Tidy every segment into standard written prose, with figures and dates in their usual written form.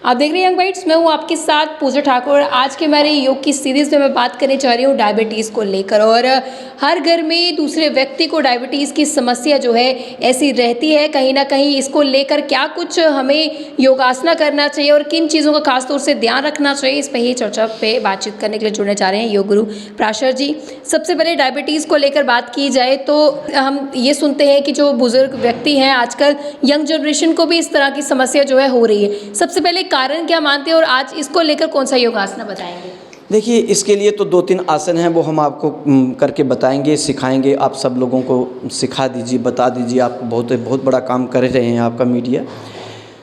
आप देख रहे हैं यंग बाइट्स, मैं हूँ आपके साथ पूजा ठाकुर। आज के हमारे योग की सीरीज़ में मैं बात करने जा रही हूँ डायबिटीज़ को लेकर। और हर घर में दूसरे व्यक्ति को डायबिटीज़ की समस्या जो है ऐसी रहती है। कहीं ना कहीं इसको लेकर क्या कुछ हमें योगासना करना चाहिए और किन चीज़ों का खासतौर से ध्यान रखना चाहिए, इस पर ही चर्चा पे बातचीत करने के लिए जुड़ने जा रहे हैं योग गुरु प्राशर जी। सबसे पहले डायबिटीज़ को लेकर बात की जाए तो हम ये सुनते हैं कि जो बुजुर्ग व्यक्ति हैं आजकल यंग जनरेशन को भी इस तरह की समस्या जो है हो रही है। सबसे पहले कारण क्या मानते हैं और आज इसको लेकर कौन सा योगासना बताएंगे? देखिए, इसके लिए तो 2-3 आसन हैं, वो हम आपको करके बताएंगे, सिखाएंगे। आप सब लोगों को सिखा दीजिए, बता दीजिए। आप बहुत बड़ा काम कर रहे हैं आपका मीडिया।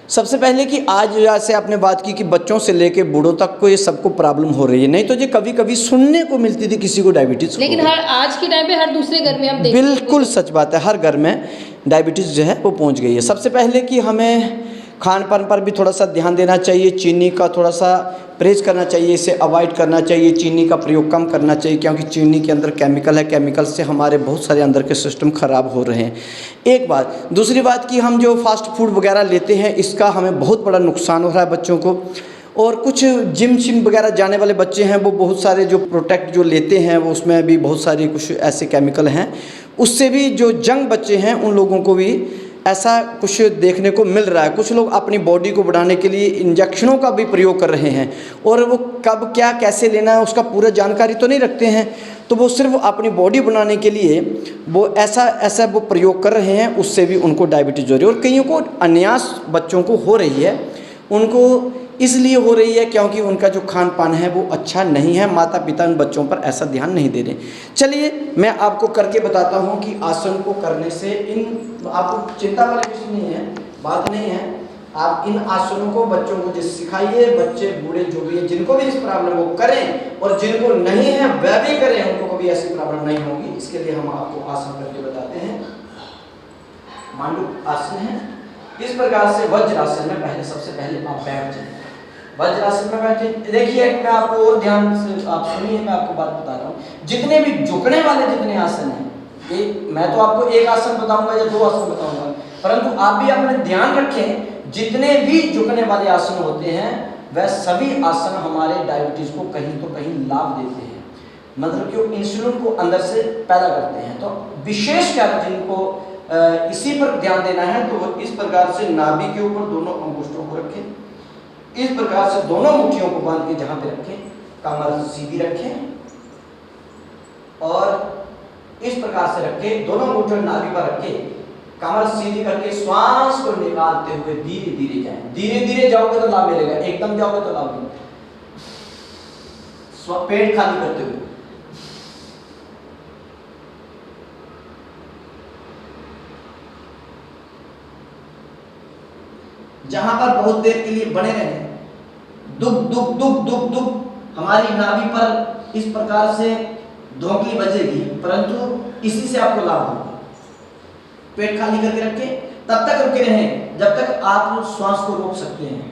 सबसे पहले कि आज जैसे आपने बात की कि बच्चों से लेके बूढ़ों तक को ये सबको प्रॉब्लम हो रही है। नहीं तो ये कभी कभी सुनने को मिलती थी किसी को डायबिटीज़, लेकिन आज के टाइम पे हर दूसरे घर में हम देखते हैं। बिल्कुल सच बात है, हर घर में डायबिटीज़ जो है वो पहुंच गई है। सबसे पहले कि हमें खान पान पर भी थोड़ा सा ध्यान देना चाहिए। चीनी का थोड़ा सा परहेज करना चाहिए, इसे अवॉइड करना चाहिए। चीनी का प्रयोग कम करना चाहिए, क्योंकि चीनी के अंदर केमिकल है। केमिकल से हमारे बहुत सारे अंदर के सिस्टम ख़राब हो रहे हैं। एक बात। दूसरी बात कि हम जो फास्ट फूड वगैरह लेते हैं, इसका हमें बहुत बड़ा नुकसान हो रहा है बच्चों को। और कुछ जिम वगैरह जाने वाले बच्चे हैं, वो बहुत सारे जो प्रोटेक्ट जो लेते हैं, वो उसमें भी बहुत सारे कुछ ऐसे केमिकल हैं। उससे भी जो यंग बच्चे हैं उन लोगों को भी ऐसा कुछ देखने को मिल रहा है। कुछ लोग अपनी बॉडी को बढ़ाने के लिए इंजेक्शनों का भी प्रयोग कर रहे हैं, और वो कब क्या कैसे लेना है उसका पूरा जानकारी तो नहीं रखते हैं। तो वो सिर्फ अपनी बॉडी बनाने के लिए वो ऐसा वो प्रयोग कर रहे हैं, उससे भी उनको डायबिटीज़ हो रही है। और कईयों को अन्यास बच्चों को हो रही है। उनको इसलिए हो रही है क्योंकि उनका जो खान पान है वो अच्छा नहीं है। माता पिता उन बच्चों पर ऐसा ध्यान नहीं दे रहे। चलिए मैं आपको करके बताता हूँ कि आसन को करने से आपको चिंता वाली कुछ नहीं है, बात नहीं है। आप इन आसनों को बच्चों को जो सिखाइए, बच्चे बूढ़े जो भी है जिनको भी इस प्रॉब्लम वो करें, और जिनको नहीं है वह भी करें, उनको कभी ऐसी प्रॉब्लम नहीं होगी। इसके लिए हम आपको आसन करके बताते हैं। मांडूक आसन है। इस प्रकार से वज्रासन में सबसे पहले आप बैठ जाए। वज्रासन में बैठे। देखिए, मैं आपको और ध्यान से आप सुनिए, मैं आपको बात बता रहा हूँ। जितने भी झुकने वाले जितने आसन हैं, मैं तो आपको एक आसन बताऊंगा या 2 आसन बताऊंगा, परंतु आप भी अपने ध्यान रखें। जितने भी झुकने वाले आसन होते हैं वह सभी आसन हमारे डायबिटीज को कहीं तो कहीं लाभ देते हैं, मतलब कि इंसुलिन को अंदर से पैदा करते हैं। तो विशेषकर जिनको इसी पर ध्यान देना है तो वो इस प्रकार से नाभि के ऊपर दोनों अंगुष्ठों को रखें। इस प्रकार से दोनों मुट्ठियों को बांध के जहां पे रखें, कमर सीधी रखें, और इस प्रकार से रखें। दोनों मुट्ठियों नाभि पर रखें, कमर सीधी करके श्वास को निकालते हुए धीरे धीरे जाएं। धीरे धीरे जाओगे तो लाभ मिलेगा, एकदम जाओगे तो लाभ नहीं। पेट खाली करते हुए जहां पर बहुत देर के लिए बने रहें। दुख दुख दुख दुख दुख हमारी नाभि पर इस प्रकार से धोंकली बजेगी, परंतु इसी से आपको लाभ होगा। पेट खाली करके रखें, तब तक रुके रहें जब तक आप श्वास को रोक सकते हैं।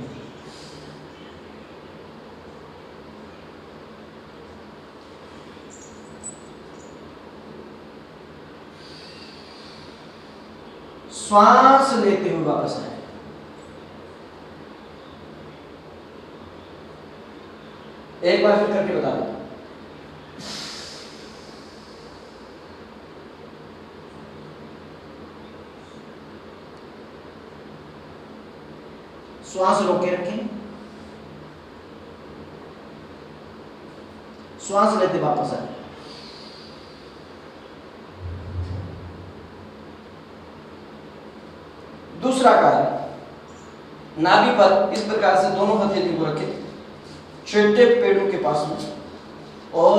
श्वास लेते हुए वापस आए। एक बार फिर करके बता देता हूं। श्वास रोके रखें, श्वास लेते वापस आए। दूसरा कार्य, नाभि पर इस प्रकार से दोनों हथेली को रखें छोटे पेड़ों के पास में, और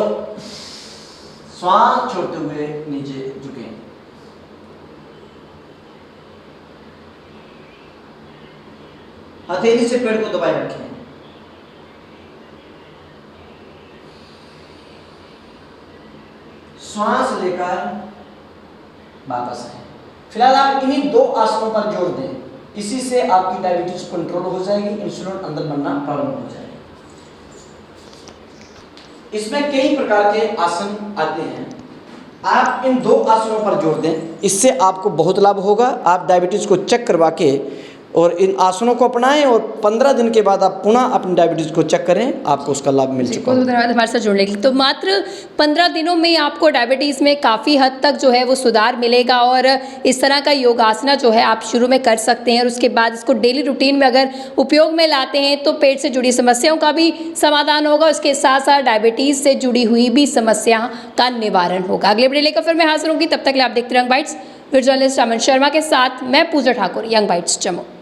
श्वास छोड़ते हुए नीचे झुके। हथेली से पेड़ को दबाए रखें। श्वास लेकर वापस आए। फिलहाल आप इन्हीं 2 आसनों पर जोर दें, इसी से आपकी डायबिटीज कंट्रोल हो जाएगी, इंसुलिन अंदर बनना प्रारंभ हो जाएगा। इसमें कई प्रकार के आसन आते हैं। आप इन 2 आसनों पर जोर दें, इससे आपको बहुत लाभ होगा। आप डायबिटीज को चेक करवा के और इन आसनों को अपनाएं और 15 दिन के बाद आप पुनः अपनी डायबिटीज़ को चेक करें, आपको उसका लाभ मिल चुका बहुत है। धन्यवाद हमारे साथ जुड़ने के लिए। तो मात्र 15 दिनों में आपको डायबिटीज़ में काफ़ी हद तक जो है वो सुधार मिलेगा और इस तरह का योगासना जो है आप शुरू में कर सकते हैं और उसके बाद इसको डेली रूटीन में अगर उपयोग में लाते हैं तो पेट से जुड़ी समस्याओं का भी समाधान होगा, उसके साथ साथ डायबिटीज़ से जुड़ी हुई भी समस्या का निवारण होगा। अगले वीडियो लेकर फिर मैं हाजिर होंगी, तब तक के लिए आप देखते रहिए यंग बाइट्स। फिर जर्नलिस्ट अमन शर्मा के साथ मैं पूजा ठाकुर, यंग बाइट्स जम्मू।